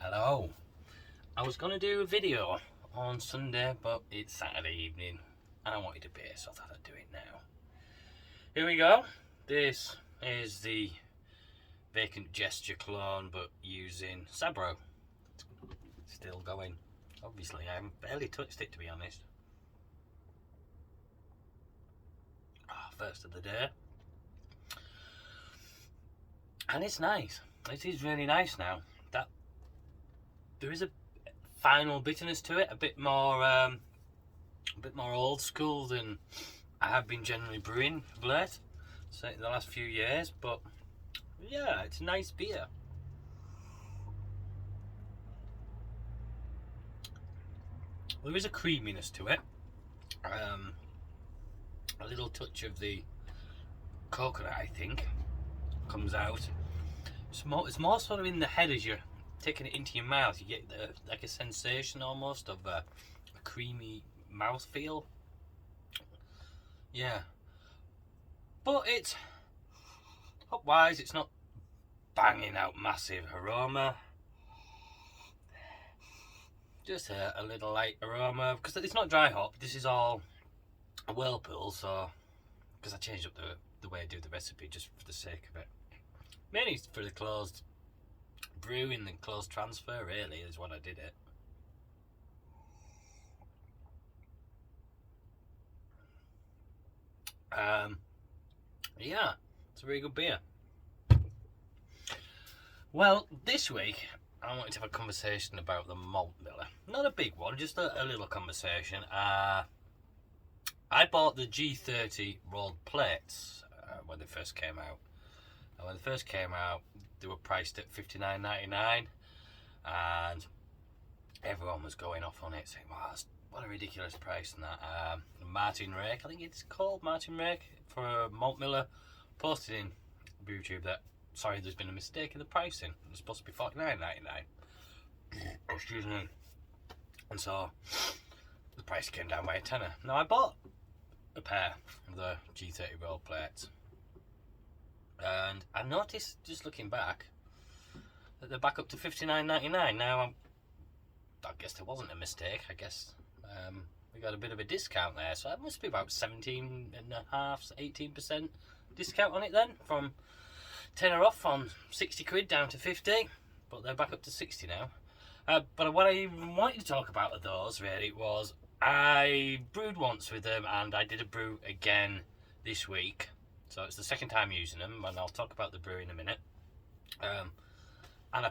Hello. I was going to do a video on Sunday, but it's Saturday evening and I wanted to be here, so I thought I'd do it now. Here we go. This is the Vacant Gesture clone, but using Sabro. Still going. Obviously, I haven't barely touched it, to be honest. First of the day. And it's nice. It is really nice now. There is a final bitterness to it, a bit more old school than I have been generally brewing of late, so in the last few years. But yeah, it's a nice beer. There is a creaminess to it, a little touch of the coconut, I think, comes out. It's more sort of in the head as you're taking it into your mouth. You get like a sensation almost of a creamy mouthfeel. Yeah, but it's hop wise, it's not banging out massive aroma. Just a little light aroma, because it's not dry hop. This is all a whirlpool, so because I changed up the way I do the recipe just for the sake of it, mainly for the closed brewing and closed transfer, really, is what I did it. Yeah, it's a very good beer. Well, this week I wanted to have a conversation about the malt biller. Not a big one, just a little conversation. I bought the G30 rolled plates when they first came out. And when they first came out, they were priced at $59.99, and everyone was going off on it, saying, "Wow, what a ridiculous price!" And that Martin Rake, I think it's called Martin Rake, for a malt miller, posted in YouTube that there's been a mistake in the pricing. It's supposed to be $49.99. Excuse me. And so the price came down by a tenner. Now I bought a pair of the G30 roll plates, and I noticed, just looking back, that they're back up to $59.99 now. I guess there wasn't a mistake. I guess we got a bit of a discount there, so that must be about 18% discount on it then, from tenner off on 60 quid down to 50, but they're back up to 60 now. But what I wanted to talk about of those, really, was I brewed once with them, and I did a brew again this week. So it's the second time using them, and I'll talk about the brew in a minute. And I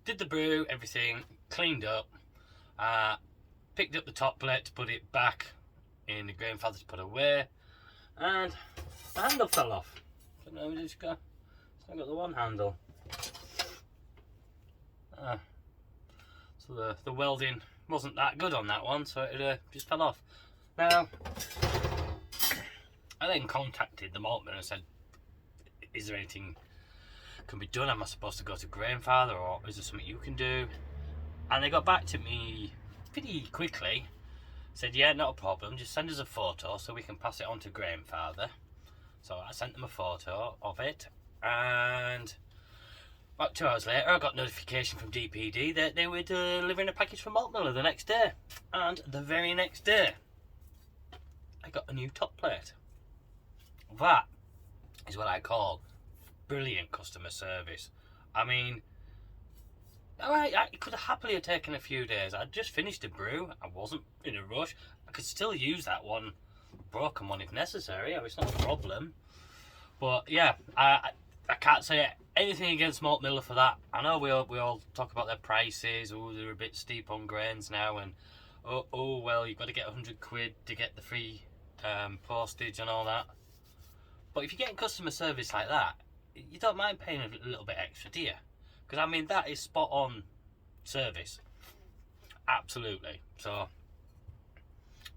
did the brew, everything, cleaned up, picked up the top plate to put it back in the Grainfather to put away, and the handle fell off. So now we just got the one handle. So the welding wasn't that good on that one, so it just fell off. Now, I then contacted the maltman and said, "Is there anything can be done? Am I supposed to go to Grainfather, or is there something you can do?" And they got back to me pretty quickly. Said, "Yeah, not a problem. Just send us a photo so we can pass it on to Grainfather." So I sent them a photo of it, and about 2 hours later, I got notification from DPD that they were delivering a package from Malt Miller the next day. And the very next day, I got a new top plate. That is what I call brilliant customer service. I mean, I could happily have taken a few days. I'd just finished a brew. I wasn't in a rush. I could still use that one broken one if necessary. It's not a problem. But yeah, I can't say anything against Malt Miller for that. I know we all talk about their prices. Oh, they're a bit steep on grains now, and oh well, you've got to get 100 quid to get the free postage and all that. But if you're getting customer service like that, you don't mind paying a little bit extra, do you? Because I mean, that is spot on service. Absolutely. So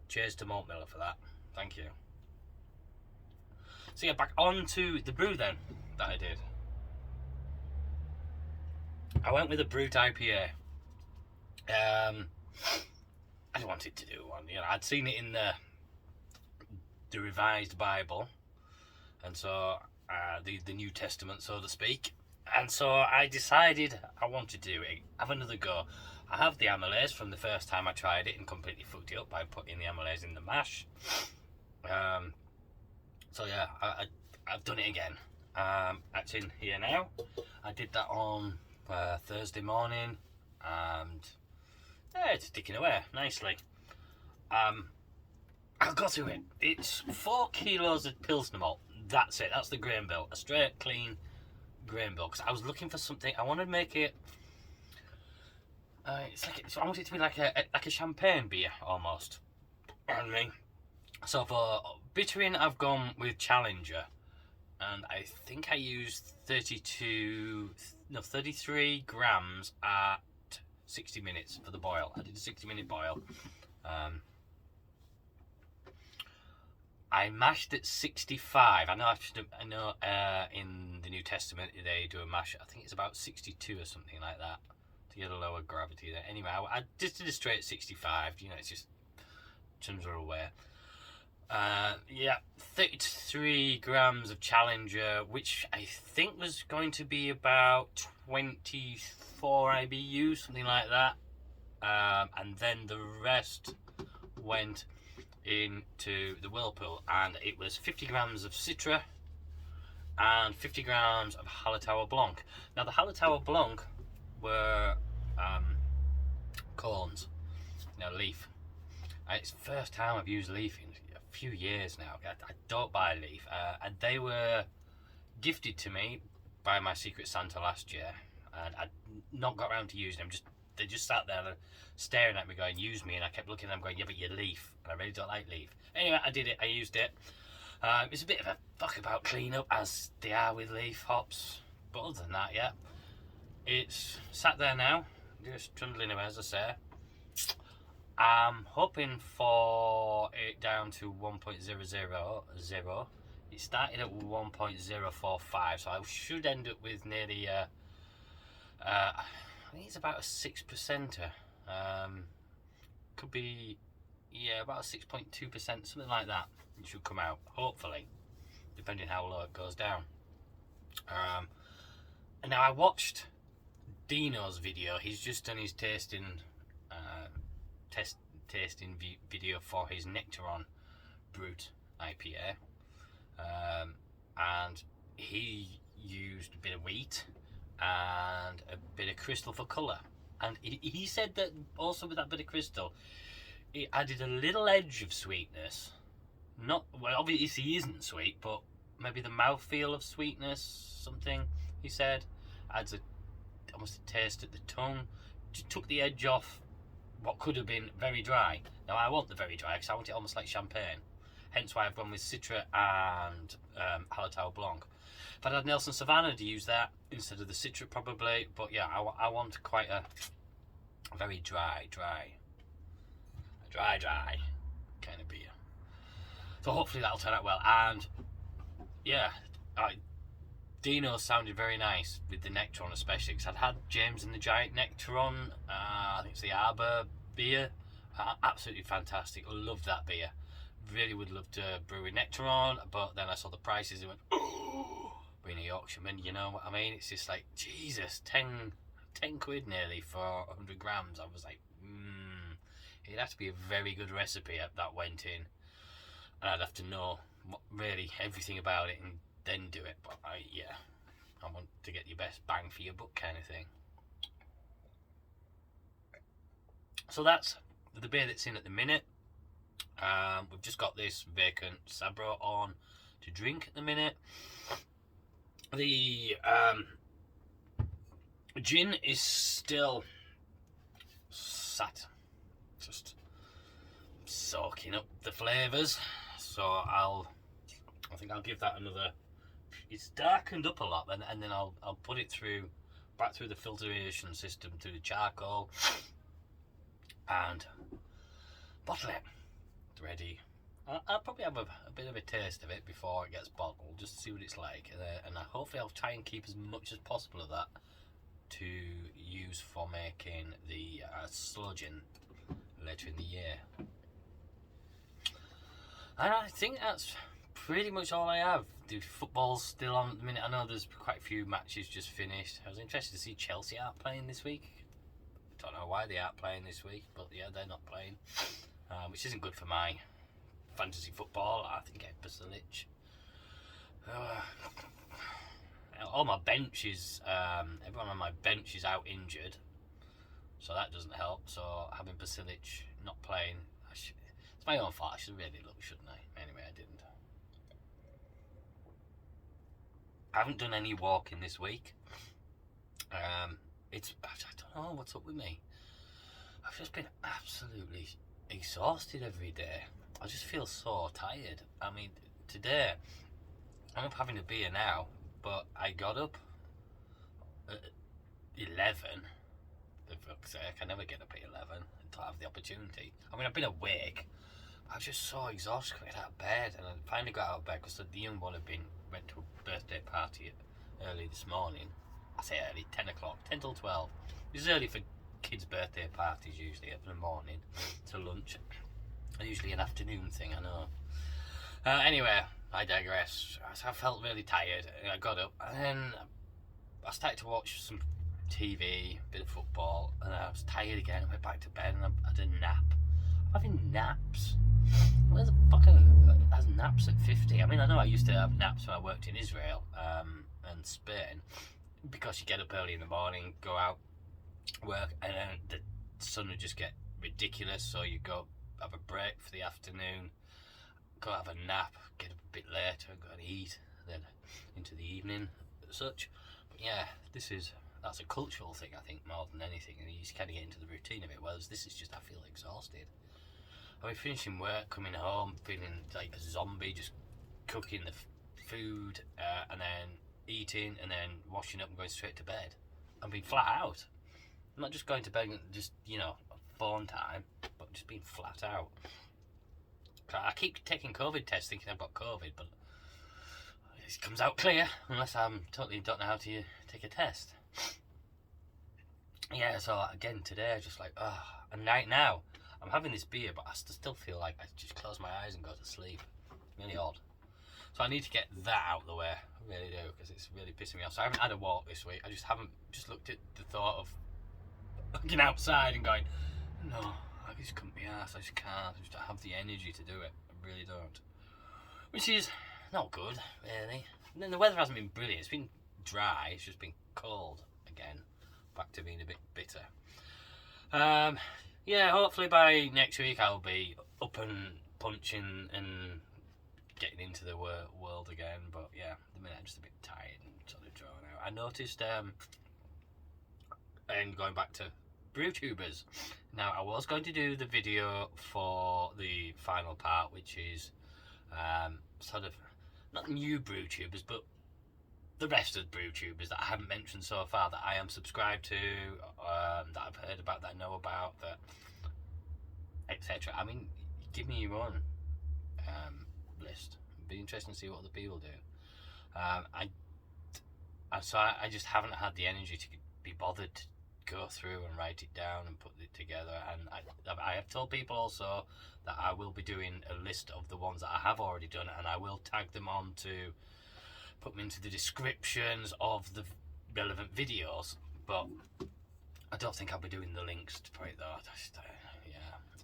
cheers to Malt Miller for that. Thank you. So yeah, back on to the brew then that I did. I went with a Brut IPA. I wanted to do one. I'd seen it in the Revised Bible, and so the New Testament, so to speak. And so I decided I wanted to have another go. I have the amylase from the first time I tried it and completely fucked it up by putting the amylase in the mash. So yeah, I've done it again. It's in here now. I did that on Thursday morning, and yeah, it's ticking away nicely. I'll go to it. It's 4 kilos of Pilsner malt. That's it. That's the grain bill. A straight, clean grain bill. Because I was looking for something. I wanted to make it. I want it to be like a champagne beer almost. I mean, so for bittering, I've gone with Challenger, and I think I used 33 grams at 60 minutes for the boil. I did a 60-minute boil. I mashed at 65. I know in the New Testament they do a mash. I think it's about 62 or something like that to get a lower gravity there. Anyway, I just did a straight 65. You know, it's just turns are away. 33 grams of Challenger, which I think was going to be about 24 IBU, something like that. And then the rest went into the Whirlpool, and it was 50 grams of Citra and 50 grams of Hallertauer Blanc. Now, the Hallertauer Blanc were corns, leaf. It's the first time I've used leaf in a few years now. I don't buy leaf, and they were gifted to me by my Secret Santa last year, and I'd not got around to using them. They just sat there staring at me going, use me, and I kept looking at them going, yeah, but you're leaf, and I really don't like leaf. Anyway, I did it, I used it. It's a bit of a fuck about clean up, as they are with leaf hops, but other than that, yeah, it's sat there now, just trundling away, as I say. I'm hoping for it down to 1.000. It started at 1.045, so I should end up with nearly I think it's about a 6%er. Could be, about a 6.2%, something like that. It should come out, hopefully, depending how low it goes down. And now I watched Dino's video. He's just done his tasting video for his Nectaron Brut IPA, and he used a bit of wheat and a bit of crystal for colour, and he said that also with that bit of crystal it added a little edge of sweetness. Not, well, obviously he isn't sweet, but maybe the mouthfeel of sweetness, something he said adds almost a taste at the tongue. Just took the edge off what could have been very dry. Now I want the very dry because I want it almost like champagne, hence why I've gone with Citra and Hallertau Blanc. If I'd had Nelson Savannah to use that instead of the Citra probably, but yeah, I want quite a very dry kind of beer. So hopefully that'll turn out well. And yeah, Dino sounded very nice with the Nectaron, especially because I'd had James and the Giant Nectaron. I think it's the Arbor beer. Absolutely fantastic. Loved that beer. Really would love to brew a Nectaron, but then I saw the prices and went, oh, being a Yorkshireman, you know what I mean? It's just like, Jesus, 10 quid nearly for 100 grams. I was like, it'd have to be a very good recipe that went in, and I'd have to know really everything about it and then do it. But I want to get your best bang for your buck kind of thing. So that's the beer that's in at the minute. We've just got this vacant Sabro on to drink at the minute. The gin is still sat, just soaking up the flavours. So I think I'll give that another. It's darkened up a lot, and then I'll put it back through the filtration system through the charcoal, and bottle it. It's ready. I'll probably have a bit of a taste of it before it gets bottled, just to see what it's like, and hopefully I'll try and keep as much as possible of that to use for making the sloe gin later in the year. And I think that's pretty much all I have. The football's still on at the minute. I know there's quite a few matches just finished. I was interested to see Chelsea aren't playing this week. Don't know why they aren't playing this week, but yeah, they're not playing, which isn't good for my fantasy football. I think Basilich. All my bench is everyone on my bench is out injured, so that doesn't help. So having Basilich not playing, it's my own fault. I should really look, shouldn't I? Anyway, I didn't. I haven't done any walking this week. I don't know what's up with me. I've just been absolutely exhausted every day. I just feel so tired. I mean, today I'm up having a beer now, but I got up at 11. For fuck's sake, I never get up at 11 until I have the opportunity. I mean, I've been awake. I was just so exhausted coming out of bed, and I finally got out of bed because the young one went to a birthday party early this morning. I say early, 10 o'clock, 10 till 12. It's early for kids' birthday parties usually, up in the morning to lunch. And usually an afternoon thing, I know. Anyway, I digress. I felt really tired. I got up and then I started to watch some TV, a bit of football, and I was tired again. I went back to bed and I had a nap. I'm having naps. Where the fuck has naps at 50? I mean, I know I used to have naps when I worked in Israel and Spain, because you get up early in the morning, go out, work, and then the sun would just get ridiculous, so you go have a break for the afternoon, go have a nap, get up a bit later, go and eat, then into the evening, such. But yeah, that's a cultural thing, I think, more than anything, and you just kind of get into the routine of it, whereas this is just, I feel exhausted. I mean, finishing work, coming home, feeling like a zombie, just cooking the food, and then eating, and then washing up and going straight to bed. I'm being flat out. I'm not just going to bed and just, phone time, but just being flat out. I keep taking COVID tests thinking I've got COVID, but it comes out clear unless I'm totally don't know how to take a test. Yeah, so again today I just like, and right now I'm having this beer, but I still feel like I just close my eyes and go to sleep. It's really odd. So I need to get that out of the way. I really do, because it's really pissing me off. So I haven't had a walk this week. I just looked at the thought of looking outside and going, no, I just couldn't be arsed. I just can't. I just don't have the energy to do it. I really don't. Which is not good, really. And then the weather hasn't been brilliant. It's been dry. It's just been cold again. Back to being a bit bitter. Yeah, hopefully by next week I'll be up and punching and getting into the world again. But yeah, at the minute I'm just a bit tired and sort of drawn out. I noticed, and going back to BrewTubers, now I was going to do the video for the final part, which is sort of not new BrewTubers, but the rest of the BrewTubers that I haven't mentioned so far, that I am subscribed to, that I've heard about, that I know about, that etc. I mean, give me your own list. It'd be interesting to see what other people do. I just haven't had the energy to be bothered to go through and write it down and put it together. And I have told people also that I will be doing a list of the ones that I have already done, and I will tag them on to put them into the descriptions of the relevant videos. But I don't think I'll be doing the links for it though.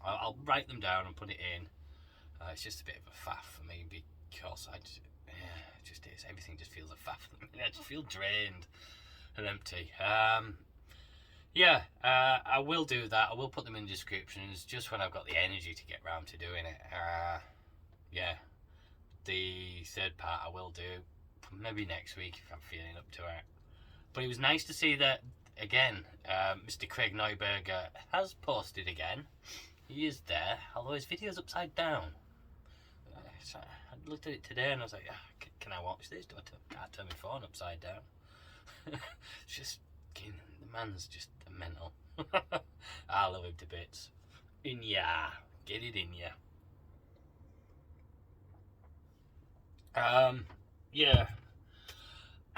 I'll write them down and put it in. It's just a bit of a faff for me, because it just is. Everything just feels a faff. I just feel drained and empty. I will do that. I will put them in the descriptions just when I've got the energy to get round to doing it. The third part I will do maybe next week if I'm feeling up to it. But it was nice to see that again. Mr. Craig Neuberger has posted again. He is there, although his video's upside down. So I looked at it today and I was like, can I watch this? Can't I turn my phone upside down? It's just, the man's just a mental. I love him to bits. In ya. Get it in ya.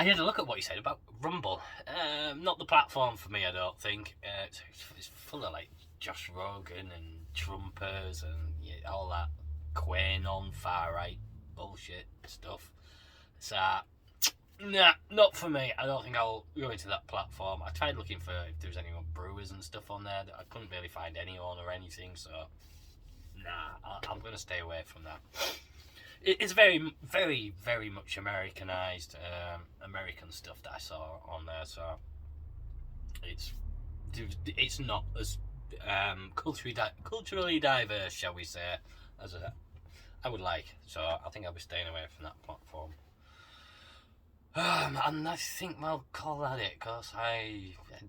I had a look at what he said about Rumble. Not the platform for me, I don't think. It's full of like Josh Rogan and Trumpers and all that QAnon far right bullshit stuff. So, nah, not for me. I don't think I'll go into that platform. I tried looking for if there was any brewers and stuff on there. I couldn't really find anyone or anything, so nah, I'm going to stay away from that. It's very, very, very much Americanized, American stuff that I saw on there, so it's not as culturally diverse, shall we say, as I would like. So I think I'll be staying away from that platform. And I think I'll call that it, because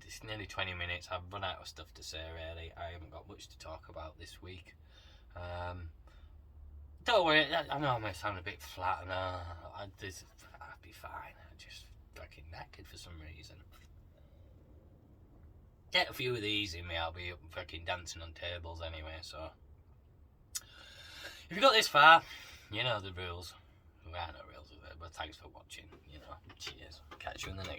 it's nearly 20 minutes. I've run out of stuff to say, really. I haven't got much to talk about this week. Don't worry, I know I may sound a bit flat, and I'll be fine. I'm just fucking knackered for some reason. Get a few of these in me, I'll be up fucking dancing on tables anyway, so. If you got this far, you know the rules. Well, I know rules of it, but thanks for watching, Cheers. Catch you in the next